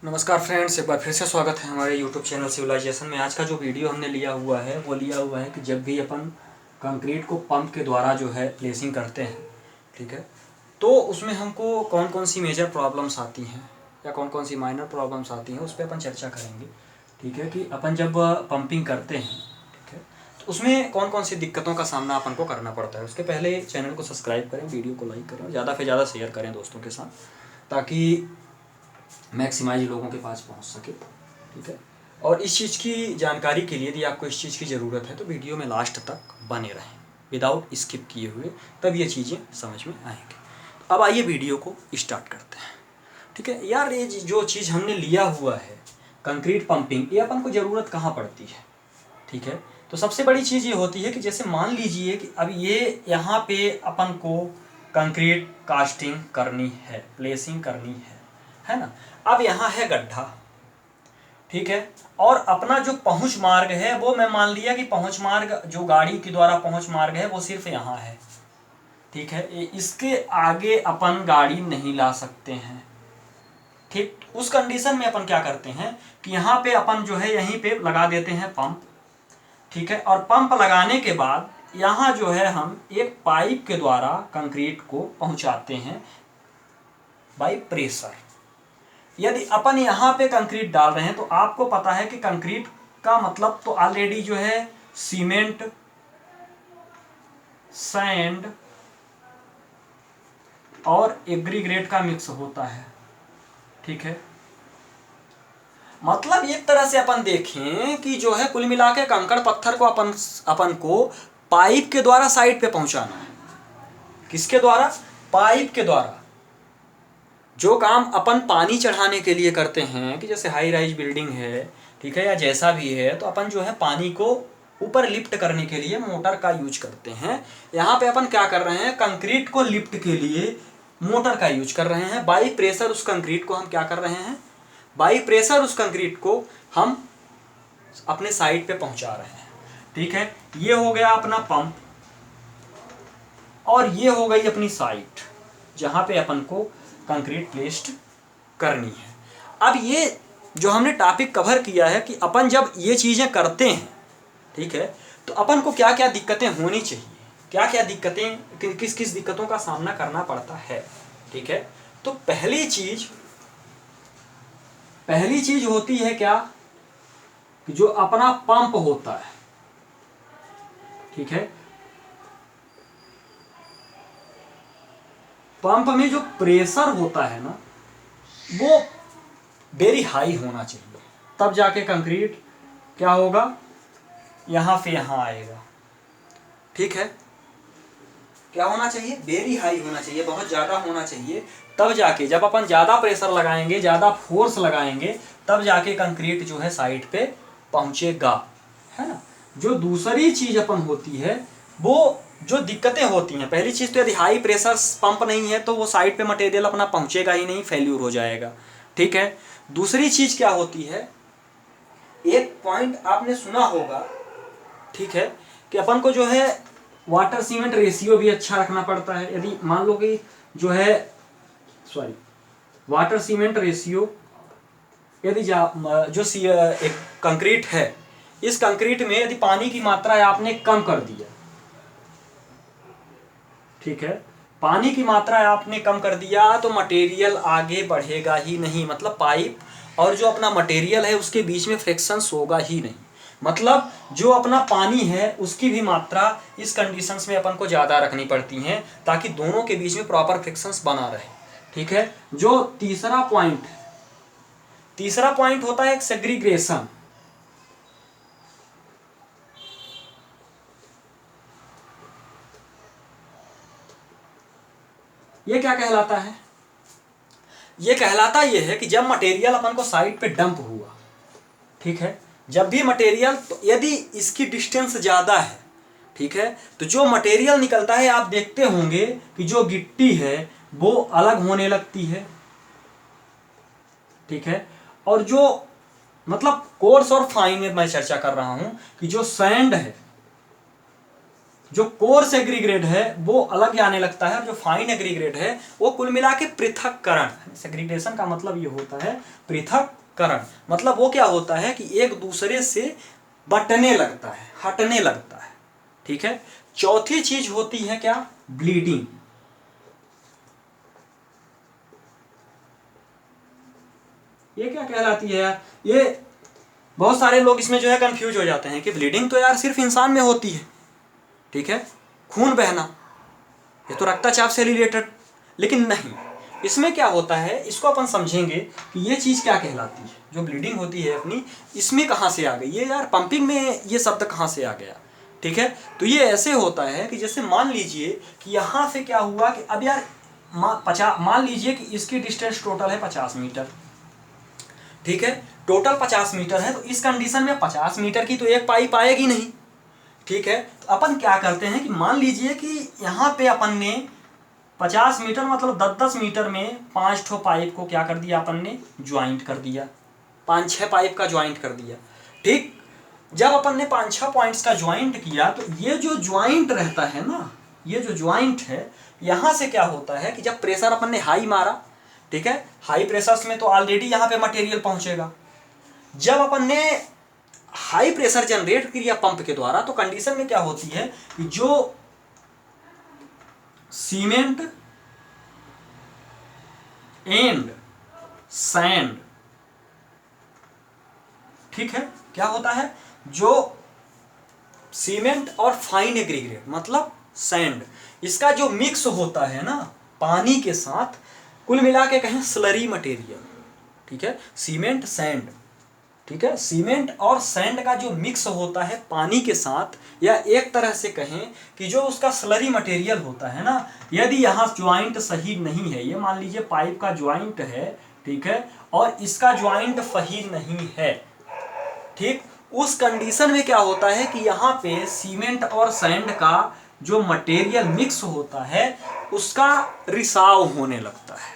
नमस्कार फ्रेंड्स, एक बार फिर से स्वागत है हमारे यूट्यूब चैनल सिविलाइजेशन में। आज का जो वीडियो हमने लिया हुआ है कि जब भी अपन कंक्रीट को पंप के द्वारा जो है प्लेसिंग करते हैं, ठीक है, तो उसमें हमको कौन कौन सी मेजर प्रॉब्लम्स आती हैं या कौन कौन सी माइनर प्रॉब्लम्स आती हैं, उस पर अपन चर्चा करेंगे। ठीक है, कि अपन जब पंपिंग करते हैं, ठीक है, तो उसमें कौन कौन सी दिक्कतों का सामना अपन को करना पड़ता है। उसके पहले चैनल को सब्सक्राइब करें, वीडियो को लाइक करें और ज़्यादा से ज़्यादा शेयर करें दोस्तों के साथ, ताकि मैक्सिमाइज लोगों के पास पहुंच सके। ठीक है, और इस चीज़ की जानकारी के लिए यदि आपको इस चीज़ की ज़रूरत है तो वीडियो में लास्ट तक बने रहें विदाउट स्किप किए हुए, तब ये चीज़ें समझ में आएंगी। अब आइए वीडियो को स्टार्ट करते हैं। ठीक है यार, ये जो चीज़ हमने लिया हुआ है कंक्रीट पंपिंग, ये अपन को ज़रूरत कहाँ पड़ती है। ठीक है, तो सबसे बड़ी चीज़ ये होती है कि जैसे मान लीजिए कि अब ये यहाँ पे अपन को कंक्रीट कास्टिंग करनी है, प्लेसिंग करनी है ना। अब यहाँ है गड्ढा, ठीक है, और अपना जो पहुंच मार्ग है वो मैं मान लिया कि पहुंच मार्ग जो गाड़ी के द्वारा पहुंच मार्ग है वो सिर्फ यहाँ है। ठीक है, इसके आगे अपन गाड़ी नहीं ला सकते हैं। ठीक, उस कंडीशन में अपन क्या करते हैं कि यहाँ पे अपन जो है यहीं पे लगा देते हैं पंप। ठीक है, और पंप लगाने के बाद यहाँ जो है हम एक पाइप के द्वारा कंक्रीट को पहुँचाते हैं बाई प्रेशर। यदि अपन यहाँ पे कंक्रीट डाल रहे हैं तो आपको पता है कि कंक्रीट का मतलब तो ऑलरेडी जो है सीमेंट, सैंड और एग्रीगेट का मिक्स होता है। ठीक है, मतलब एक तरह से अपन देखें कि जो है कुल मिला के कंकड़ पत्थर को अपन को पाइप के द्वारा साइड पे पहुंचाना है। किसके द्वारा? पाइप के द्वारा। जो काम अपन पानी चढ़ाने के लिए करते हैं कि जैसे हाई राइज बिल्डिंग है, ठीक है, या जैसा भी है, तो अपन जो है पानी को ऊपर लिफ्ट करने के लिए मोटर का यूज करते हैं। यहाँ पे अपन क्या कर रहे हैं, कंक्रीट को लिफ्ट के लिए मोटर का यूज कर रहे हैं। बाई प्रेशर उस कंक्रीट को हम क्या कर रहे हैं, बाई प्रेशर उस कंक्रीट को हम अपने साइड पे पहुंचा रहे हैं। ठीक है, ये हो गया अपना पंप और ये हो गई अपनी साइट जहाँ पे अपन को कंक्रीट प्लेस्ड करनी है। अब ये जो हमने टॉपिक कवर किया है कि अपन जब ये चीज़ें करते हैं, ठीक है, तो अपन को क्या क्या दिक्कतें होनी चाहिए, क्या क्या दिक्कतें, किस किस दिक्कतों का सामना करना पड़ता है। ठीक है, तो पहली चीज होती है क्या, कि जो अपना पंप होता है। ठीक है, पंप में जो प्रेशर होता है ना, वो वेरी हाई होना चाहिए, तब जाके कंक्रीट क्या होगा, यहाँ से यहाँ आएगा। ठीक है, क्या होना चाहिए, वेरी हाई होना चाहिए, बहुत ज़्यादा होना चाहिए, तब जाके जब अपन ज़्यादा प्रेशर लगाएंगे, ज़्यादा फोर्स लगाएंगे, तब जाके कंक्रीट जो है साइड पे पहुँचेगा, है ना। जो दूसरी चीज़ अपन होती है, वो जो दिक्कतें होती हैं, पहली चीज़ तो यदि हाई प्रेशर पंप नहीं है तो वो साइड पे मटेरियल अपना पहुँचेगा ही नहीं, फेल्यूर हो जाएगा। ठीक है, दूसरी चीज़ क्या होती है, एक पॉइंट आपने सुना होगा, ठीक है, कि अपन को जो है वाटर सीमेंट रेशियो भी अच्छा रखना पड़ता है। यदि मान लो कि जो है वाटर सीमेंट रेशियो, यदि जो एक कंक्रीट है, इस कंक्रीट में यदि पानी की मात्रा आपने कम कर दिया, ठीक है, पानी की मात्रा आपने कम कर दिया, तो मटेरियल आगे बढ़ेगा ही नहीं। मतलब पाइप और जो अपना मटेरियल है उसके बीच में फ्रिक्शंस होगा ही नहीं। मतलब जो अपना पानी है उसकी भी मात्रा इस कंडीशंस में अपन को ज़्यादा रखनी पड़ती हैं, ताकि दोनों के बीच में प्रॉपर फ्रिक्शंस बना रहे। ठीक है, जो तीसरा पॉइंट होता है एक सेग्रीगेशन। ये क्या कहलाता है, ये कहलाता ये है कि जब मटेरियल अपन को साइड पे डंप हुआ, ठीक है, जब भी मटेरियल, तो यदि इसकी डिस्टेंस ज़्यादा है, ठीक है, तो जो मटेरियल निकलता है, आप देखते होंगे कि जो गिट्टी है वो अलग होने लगती है। ठीक है, और जो मतलब कोर्स और फाइन में मैं चर्चा कर रहा हूं कि जो सैंड है, जो कोर्स एग्रीगेट है वो अलग आने लगता है और जो फाइन एग्रीगेट है वो कुल मिला के पृथक्करण। सेग्रीगेशन का मतलब ये होता है पृथक्करण, मतलब वो क्या होता है कि एक दूसरे से बंटने लगता है, हटने लगता है। ठीक है। चौथी चीज होती है क्या, ब्लीडिंग। ये क्या कहलाती है यार, ये बहुत सारे लोग इसमें जो है कंफ्यूज हो जाते हैं कि ब्लीडिंग तो यार सिर्फ इंसान में होती है, ठीक है, खून बहना, ये तो रक्तचाप से रिलेटेड। लेकिन नहीं, इसमें क्या होता है, इसको अपन समझेंगे कि ये चीज़ क्या कहलाती है। जो ब्लीडिंग होती है अपनी, इसमें कहाँ से आ गई ये यार, पंपिंग में ये शब्द कहाँ से आ गया। ठीक है, तो ये ऐसे होता है कि जैसे मान लीजिए कि यहाँ से क्या हुआ कि अब यार मान लीजिए कि इसकी डिस्टेंस टोटल है 50 मीटर। ठीक है, टोटल 50 मीटर है, तो इस कंडीशन में 50 मीटर की तो एक पाइप आएगी नहीं। ठीक है, तो अपन क्या करते हैं कि मान लीजिए कि यहाँ पे अपन ने 50 मीटर मतलब 10-10 मीटर में 5 ठो पाइप को क्या कर दिया, अपन ने ज्वाइंट कर दिया, 5-6 पाइप का ज्वाइंट कर दिया। ठीक, जब अपन ने 5-6 पॉइंट्स का ज्वाइंट किया तो ये जो ज्वाइंट रहता है ना, ये जो ज्वाइंट है, यहाँ से क्या होता है कि जब प्रेशर अपन ने हाई मारा, ठीक है, हाई प्रेशर्स में तो ऑलरेडी यहाँ पे मटेरियल पहुंचेगा। जब अपन ने हाई प्रेशर जनरेट किया पंप के द्वारा, तो कंडीशन में क्या होती है कि जो सीमेंट एंड सैंड, ठीक है, क्या होता है, जो सीमेंट और फाइन एग्रीगेट मतलब सैंड, इसका जो मिक्स होता है ना पानी के साथ, कुल मिला के कहें स्लरी मटेरियल। ठीक है, सीमेंट सैंड, ठीक है, सीमेंट और सैंड का जो मिक्स होता है पानी के साथ, या एक तरह से कहें कि जो उसका स्लरी मटेरियल होता है ना, यदि यहाँ ज्वाइंट सही नहीं है, ये मान लीजिए पाइप का ज्वाइंट है, ठीक है, और इसका ज्वाइंट सही नहीं है, ठीक, उस कंडीशन में क्या होता है कि यहाँ पे सीमेंट और सैंड का जो मटेरियल मिक्स होता है उसका रिसाव होने लगता है।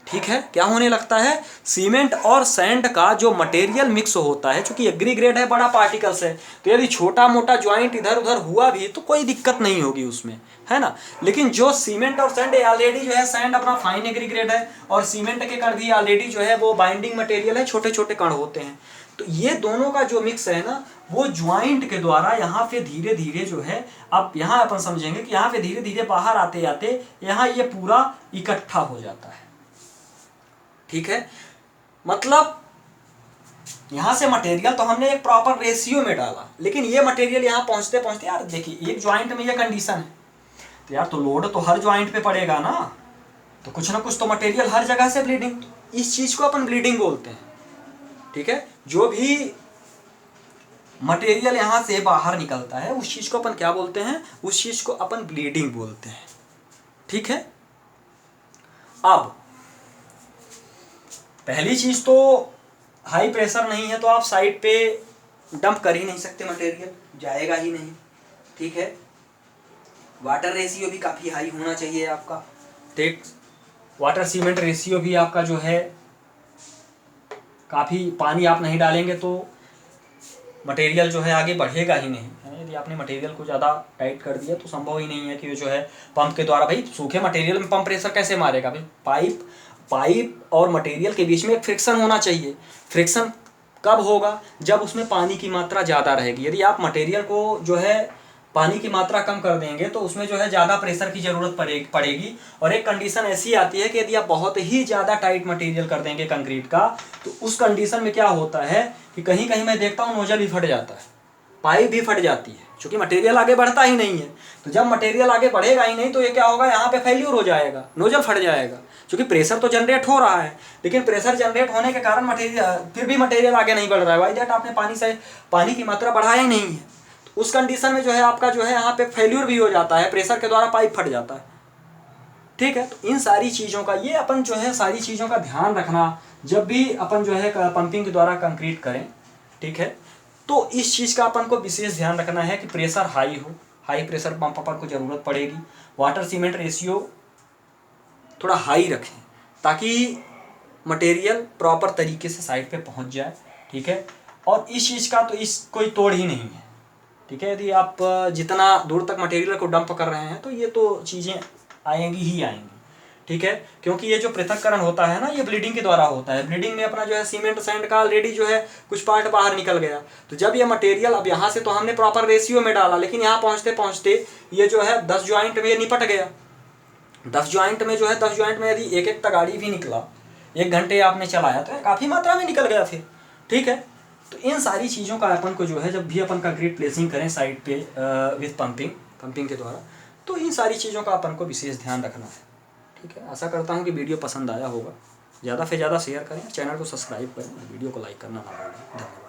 ठीक है, क्या होने लगता है, सीमेंट और सैंड का जो मटेरियल मिक्स होता है, चूंकि एग्रीगेट है, बड़ा पार्टिकल्स है, तो यदि छोटा मोटा ज्वाइंट इधर उधर हुआ भी तो कोई दिक्कत नहीं होगी उसमें, है ना। लेकिन जो सीमेंट और सैंड ऑलरेडी जो है, सैंड अपना फाइन एग्रीगेट है और सीमेंट के कण भी ऑलरेडी जो है वो बाइंडिंग मटेरियल है, छोटे छोटे कण होते हैं, तो ये दोनों का जो मिक्स है ना, वो ज्वाइंट के द्वारा यहाँ पे धीरे धीरे जो है, अब यहाँ अपन समझेंगे कि यहाँ पे धीरे धीरे बाहर आते आते यहाँ ये पूरा इकट्ठा हो जाता है। ठीक है, मतलब यहां से मटेरियल तो हमने एक प्रॉपर रेशियो में डाला, लेकिन ये मटेरियल यहां पहुंचते पहुंचते यार देखिए, एक ज्वाइंट में ये कंडीशन है तो यार, तो लोड तो हर ज्वाइंट पे पड़ेगा ना, तो कुछ ना कुछ तो मटेरियल हर जगह से ब्लीडिंग, इस चीज को अपन ब्लीडिंग बोलते हैं। ठीक है, जो भी मटेरियल यहां से बाहर निकलता है उस चीज को अपन क्या बोलते हैं, उस चीज को अपन ब्लीडिंग बोलते हैं। ठीक है, अब पहली चीज तो हाई प्रेशर नहीं है तो आप साइड पे डंप कर ही नहीं सकते, मटेरियल जाएगा ही नहीं। ठीक है, वाटर रेशियो भी काफ़ी हाई होना चाहिए आपका, ठीक, वाटर सीमेंट रेशियो भी आपका जो है काफ़ी, पानी आप नहीं डालेंगे तो मटेरियल जो है आगे बढ़ेगा ही नहीं। यदि आपने मटेरियल को ज़्यादा टाइट कर दिया तो संभव ही नहीं है कि जो है पंप के द्वारा, भाई सूखे मटेरियल में पंप प्रेशर कैसे मारेगा, भाई पाइप और मटेरियल के बीच में एक फ्रिक्शन होना चाहिए। फ्रिक्शन कब होगा, जब उसमें पानी की मात्रा ज़्यादा रहेगी। यदि आप मटेरियल को जो है पानी की मात्रा कम कर देंगे तो उसमें जो है ज़्यादा प्रेशर की ज़रूरत पड़ेगी। और एक कंडीशन ऐसी आती है कि यदि आप बहुत ही ज़्यादा टाइट मटेरियल कर देंगे कंक्रीट का, तो उस कंडीशन में क्या होता है कि कहीं कहीं मैं देखता हूँ नोजल भी फट जाता है, पाइप भी फट जाती है, क्योंकि मटेरियल आगे बढ़ता ही नहीं है। तो जब मटेरियल आगे बढ़ेगा ही नहीं तो ये क्या होगा, यहाँ पे फेल्यूर हो जाएगा, नोजल फट जाएगा, क्योंकि प्रेशर तो जनरेट हो रहा है, लेकिन प्रेशर जनरेट होने के कारण मटेरियल, फिर भी मटेरियल आगे नहीं बढ़ रहा है, वाई दैट आपने पानी की मात्रा बढ़ाया ही नहीं है। तो उस कंडीशन में जो है आपका जो है यहाँ पे फेल्यूर भी हो जाता है, प्रेशर के द्वारा पाइप फट जाता है। ठीक है, तो इन सारी चीज़ों का, ये अपन जो है सारी चीज़ों का ध्यान रखना जब भी अपन जो है पंपिंग के द्वारा कंक्रीट करें। ठीक है, तो इस चीज़ का अपन को विशेष ध्यान रखना है कि प्रेशर हाई हो, हाई प्रेशर पंप अपन को ज़रूरत पड़ेगी। वाटर सीमेंट रेशियो थोड़ा हाई रखें ताकि मटेरियल प्रॉपर तरीके से साइड पे पहुंच जाए। ठीक है, और इस चीज़ का तो इस कोई तोड़ ही नहीं है। ठीक है। यदि आप जितना दूर तक मटेरियल को डंप कर रहे हैं तो ये तो चीज़ें आएंगी ही आएंगी, ठीक है। क्योंकि ये जो पृथक्करण होता है ना, ये ब्लीडिंग के द्वारा होता है। ब्लीडिंग में अपना जो है सीमेंट सैंड का ऑलरेडी जो है कुछ पार्ट बाहर निकल गया, तो जब ये मटेरियल, अब यहाँ से तो हमने प्रॉपर रेशियो में डाला, लेकिन यहाँ पहुँचते पहुँचते ये जो है 10 जॉइंट में ये निपट गया। 10 जॉइंट में जो है 10 जॉइंट में यदि एक एक तगाड़ी भी निकला, 1 घंटे आपने चलाया तो काफ़ी मात्रा में निकल गया फिर, ठीक है। तो इन सारी चीज़ों का अपन को जो है, जब भी अपन कंक्रीट प्लेसिंग करें साइड पे विथ पंपिंग के द्वारा, तो इन सारी चीज़ों का अपन को विशेष ध्यान रखना है, ठीक है। आशा करता हूँ कि वीडियो पसंद आया होगा। ज़्यादा से ज़्यादा शेयर करें, चैनल को सब्सक्राइब करें, वीडियो को लाइक करना ना भूलें। धन्यवाद।